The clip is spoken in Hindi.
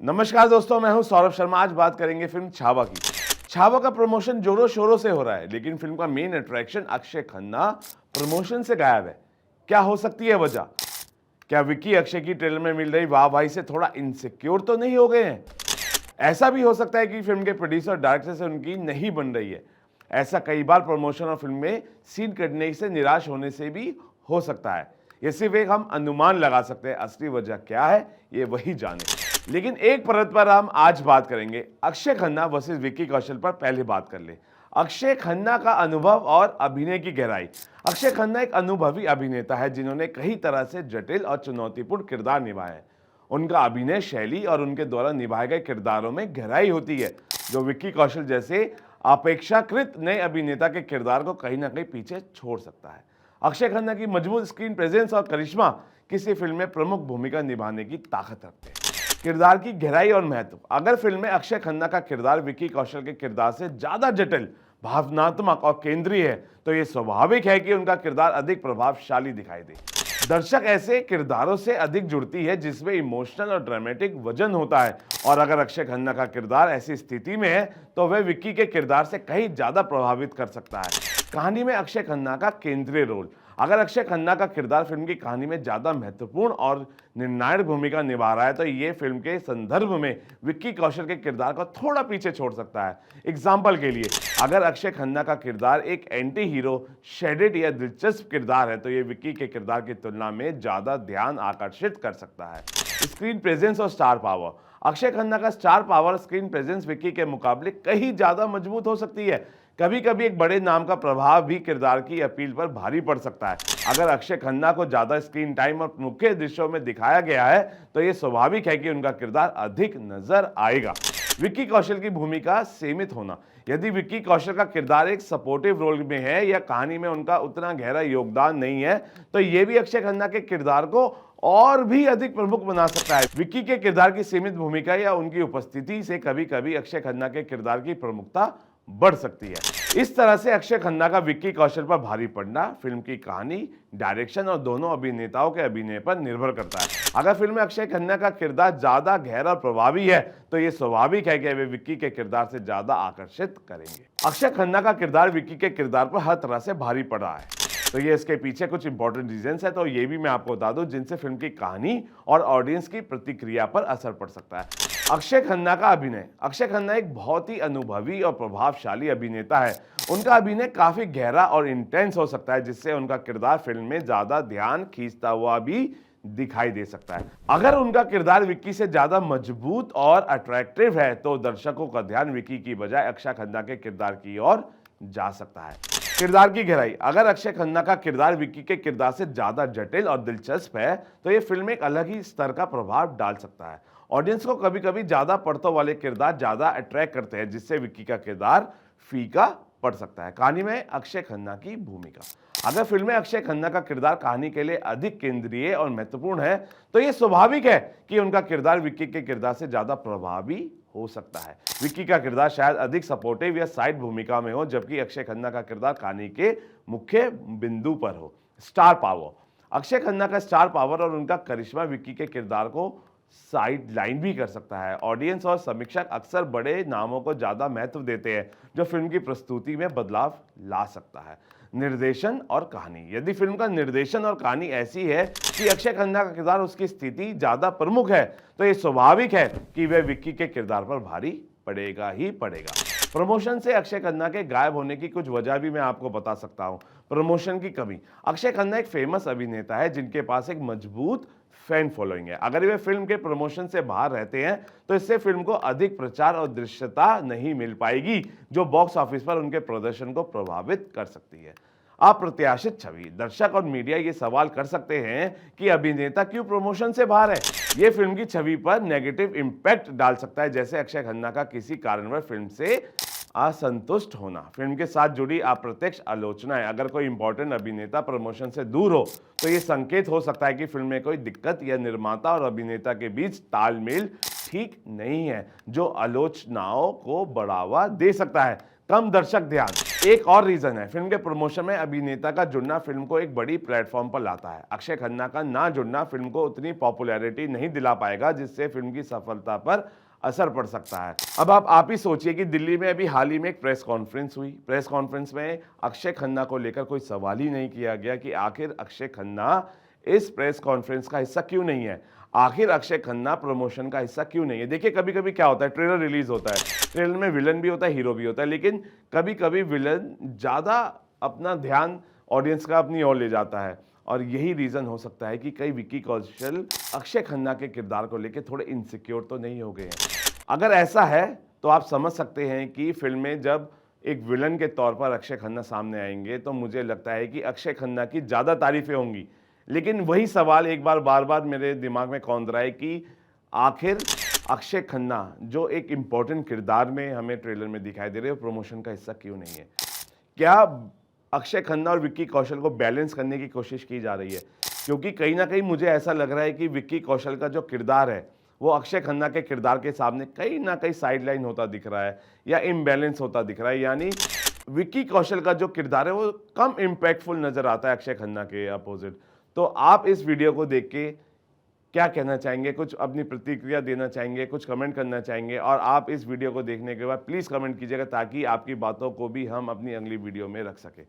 नमस्कार दोस्तों, मैं हूं सौरभ शर्मा। आज बात करेंगे फिल्म छावा की। छावा का प्रमोशन जोरों शोरों से हो रहा है, लेकिन फिल्म का main attraction Akshay Khanna promotion से गायब है। क्या हो सकती है वजह? क्या विक्की अक्षय की ट्रेलर में मिल रही वाहवाही से थोड़ा इनसिक्योर तो नहीं हो गए हैं? ऐसा भी हो सकता है कि फिल्म के प्रोड्यूसर और डायरेक्टर से उनकी नहीं बन रही है। ऐसा कई बार प्रमोशन और फिल्म में सीन कटने से निराश होने से भी हो सकता है। ये सिर्फ एक हम अनुमान लगा सकते हैं, असली वजह क्या है ये वही जाने। लेकिन एक परत पर हम आज बात करेंगे, अक्षय खन्ना वर्सेस विक्की कौशल पर पहले बात कर ले। अक्षय खन्ना का अनुभव और अभिनय की गहराई। अक्षय खन्ना एक अनुभवी अभिनेता है जिन्होंने कई तरह से जटिल और चुनौतीपूर्ण किरदार निभाए हैं। उनका अभिनय शैली और उनके द्वारा निभाए गए किरदारों में गहराई होती है, जो विक्की कौशल जैसे अपेक्षाकृत नए अभिनेता के किरदार को कहीं ना कहीं पीछे छोड़ सकता है। अक्षय खन्ना की मजबूत स्क्रीन प्रेजेंस और करिश्मा किसी फिल्म में प्रमुख भूमिका निभाने की ताकत रखते हैं। किरदार की गहराई और महत्व। अगर फिल्म में अक्षय खन्ना का किरदार विक्की कौशल के किरदार से ज्यादा जटिल, भावनात्मक और केंद्रीय है, तो यह स्वाभाविक है कि उनका किरदार अधिक प्रभावशाली दिखाई दे। दर्शक ऐसे किरदारों से अधिक जुड़ती है जिसमें इमोशनल और ड्रामेटिक वजन होता है, और अगर अक्षय खन्ना का किरदार ऐसी स्थिति में है तो वह विक्की के किरदार से कहीं ज्यादा प्रभावित कर सकता है। कहानी में अक्षय खन्ना का केंद्रीय रोल। अगर अक्षय खन्ना का किरदार फिल्म की कहानी में ज्यादा महत्वपूर्ण और निर्णायक भूमिका निभा रहा है, तो ये फिल्म के संदर्भ में विक्की कौशल के किरदार को थोड़ा पीछे छोड़ सकता है। एग्जाम्पल के लिए, अगर अक्षय खन्ना का किरदार एक एंटी हीरो, शेडेड या दिलचस्प किरदार है, तो ये विक्की के किरदार की तुलना में ज्यादा ध्यान आकर्षित कर सकता है। स्क्रीन प्रेजेंस और स्टार पावर। अक्षय खन्ना का star power screen presence Vicky के मुकाबले कहीं ज्यादा मजबूत हो सकती है। कभी कभी एक बड़े नाम का प्रभाव भी किरदार की अपील पर भारी पड़ सकता है। अगर अक्षय खन्ना को ज्यादा स्क्रीन टाइम और मुख्य दृश्यों में दिखाया गया है, तो यह स्वाभाविक है कि उनका किरदार अधिक नजर आएगा। विक्की कौशल की भूमिका सीमित होना। यदि विक्की कौशल का किरदार एक सपोर्टिव रोल में है या कहानी में उनका उतना गहरा योगदान नहीं है, तो यह भी अक्षय खन्ना के किरदार को और भी अधिक प्रमुख बना सकता है। विक्की के किरदार की सीमित भूमिका या उनकी उपस्थिति से कभी कभी अक्षय खन्ना के किरदार की प्रमुखता बढ़ सकती है। इस तरह से अक्षय खन्ना का विक्की कौशल पर भारी पड़ना फिल्म की कहानी, डायरेक्शन और दोनों अभिनेताओं के अभिनय पर निर्भर करता है। अगर फिल्म में अक्षय खन्ना का किरदार ज्यादा गहरा और प्रभावी है, तो यह स्वाभाविक है कि वे विक्की के किरदार से ज्यादा आकर्षित करेंगे। अक्षय खन्ना का किरदार विक्की के किरदार पर हर तरह से भारी पड़ रहा है, तो ये इसके पीछे कुछ इंपॉर्टेंट रीजंस है, तो ये भी मैं आपको बता दूं जिनसे फिल्म की कहानी और ऑडियंस की प्रतिक्रिया पर असर पड़ सकता है। अक्षय खन्ना का अभिनय। अक्षय खन्ना एक बहुत ही अनुभवी और प्रभावशाली अभिनेता है। उनका अभिनय काफी गहरा और इंटेंस हो सकता है, जिससे उनका किरदार फिल्म में ज्यादा ध्यान खींचता हुआ भी दिखाई दे सकता है। अगर उनका किरदार विक्की से ज्यादा मजबूत और अट्रैक्टिव है, तो दर्शकों का ध्यान विक्की की बजाय अक्षय खन्ना के किरदार की ओर जा सकता है। किरदार की गहराई। अगर अक्षय खन्ना का किरदार विक्की के किरदार से ज्यादा जटिल और दिलचस्प है, तो यह फिल्म एक अलग ही स्तर का प्रभाव डाल सकता है। ऑडियंस को कभी कभी ज्यादा परतों वाले किरदार ज्यादा अट्रैक्ट करते हैं, जिससे विक्की का किरदार फीका पड़ सकता है। कहानी में अक्षय खन्ना की भूमिका। अगर फिल्म में अक्षय खन्ना का किरदार कहानी के लिए अधिक केंद्रीय और महत्वपूर्ण है, तो यह स्वाभाविक है कि उनका किरदार विक्की के किरदार से ज्यादा प्रभावी हो सकता है। विक्की का किरदार शायद अधिक सपोर्टिव या साइड भूमिका में हो, जबकि अक्षय खन्ना का किरदार कहानी के मुख्य बिंदु पर हो। Star power. अक्षय खन्ना का स्टार पावर और उनका करिश्मा विक्की के किरदार को साइड लाइन भी कर सकता है। ऑडियंस और समीक्षक अक्सर बड़े नामों को ज्यादा महत्व देते हैं, जो फिल्म की प्रस्तुति में बदलाव ला सकता है। निर्देशन और कहानी। यदि फिल्म का निर्देशन और कहानी ऐसी है कि अक्षय खन्ना का किरदार उसकी स्थिति ज्यादा प्रमुख है, तो यह स्वाभाविक है कि वह विक्की के किरदार पर भारी पड़ेगा ही पड़ेगा। प्रमोशन से अक्षय खन्ना के गायब होने की कुछ वजह भी मैं आपको बता सकता हूं। प्रमोशन की कमी। अक्षय खन्ना एक फेमस अभिनेता है जिनके पास एक मजबूत फैन फॉलोइंग है। अगर वे फिल्म के प्रमोशन से बाहर रहते हैं, तो इससे फिल्म को अधिक प्रचार और दृश्यता नहीं मिल पाएगी, जो बॉक्स ऑफिस पर उनके प्रदर्शन को प्रभावित कर सकती है। अप्रत्याशित छवि। दर्शक और मीडिया ये सवाल कर सकते हैं कि अभिनेता क्यों प्रमोशन से बाहर है। ये फिल्म की छवि पर नेगेटिव इंपैक्ट डाल सकता है, जैसे अक्षय खन्ना का किसी कारणवश फिल्म से असंतुष्ट होना, फिल्म के साथ जुड़ी अप्रत्यक्ष आलोचनाएं। अगर कोई इंपॉर्टेंट अभिनेता प्रमोशन से दूर हो, तो ये संकेत हो सकता है कि फिल्म में कोई दिक्कत या निर्माता और अभिनेता के बीच तालमेल ठीक नहीं है, जो आलोचनाओं को बढ़ावा दे सकता है। कम दर्शक ध्यान। एक और रीजन है, फिल्म के प्रमोशन में अभिनेता का जुड़ना फिल्म को एक बड़ी प्लेटफॉर्म पर लाता है। अक्षय खन्ना का ना जुड़ना फिल्म को उतनी पॉपुलैरिटी नहीं दिला पाएगा जिससे फिल्म की सफलता पर असर पड़ सकता है। अब आप ही सोचिए कि दिल्ली में अभी हाल ही में एक प्रेस कॉन्फ्रेंस हुई। प्रेस कॉन्फ्रेंस में अक्षय खन्ना को लेकर कोई सवाल ही नहीं किया गया कि आखिर अक्षय खन्ना इस प्रेस कॉन्फ्रेंस का हिस्सा क्यों नहीं है, आखिर अक्षय खन्ना प्रमोशन का हिस्सा क्यों नहीं है। देखिए, कभी कभी क्या होता है, ट्रेलर रिलीज होता है, ट्रेलर में विलन भी होता है, हीरो भी होता है, लेकिन कभी कभी विलन ज्यादा अपना ध्यान ऑडियंस का अपनी ओर ले जाता है, और यही रीजन हो सकता है कि कई विक्की कौशल अक्षय खन्ना के किरदार को लेकर थोड़े इनसिक्योर तो नहीं हो गए हैं। अगर ऐसा है तो आप समझ सकते हैं कि फिल्म में जब एक विलन के तौर पर अक्षय खन्ना सामने आएंगे तो मुझे लगता है कि अक्षय खन्ना की ज्यादा तारीफें होंगी। लेकिन वही सवाल एक बार बार बार मेरे दिमाग में कौंध रहा है कि आखिर अक्षय खन्ना जो एक इम्पोर्टेंट किरदार में हमें ट्रेलर में दिखाई दे रहे हो, प्रमोशन का हिस्सा क्यों नहीं है। क्या अक्षय खन्ना और विक्की कौशल को बैलेंस करने की कोशिश की जा रही है? क्योंकि कहीं ना कहीं मुझे ऐसा लग रहा है कि विक्की कौशल का जो किरदार है वो अक्षय खन्ना के किरदार के सामने कहीं ना कहीं साइडलाइन होता दिख रहा है या इम्बैलेंस होता दिख रहा है। यानी विक्की कौशल का जो किरदार है वो कम इम्पैक्टफुल नजर आता है अक्षय खन्ना के अपोजिट। तो आप इस वीडियो को देख के क्या कहना चाहेंगे, कुछ अपनी प्रतिक्रिया देना चाहेंगे, कुछ कमेंट करना चाहेंगे, और आप इस वीडियो को देखने के बाद प्लीज़ कमेंट कीजिएगा ताकि आपकी बातों को भी हम अपनी अगली वीडियो में रख सकें।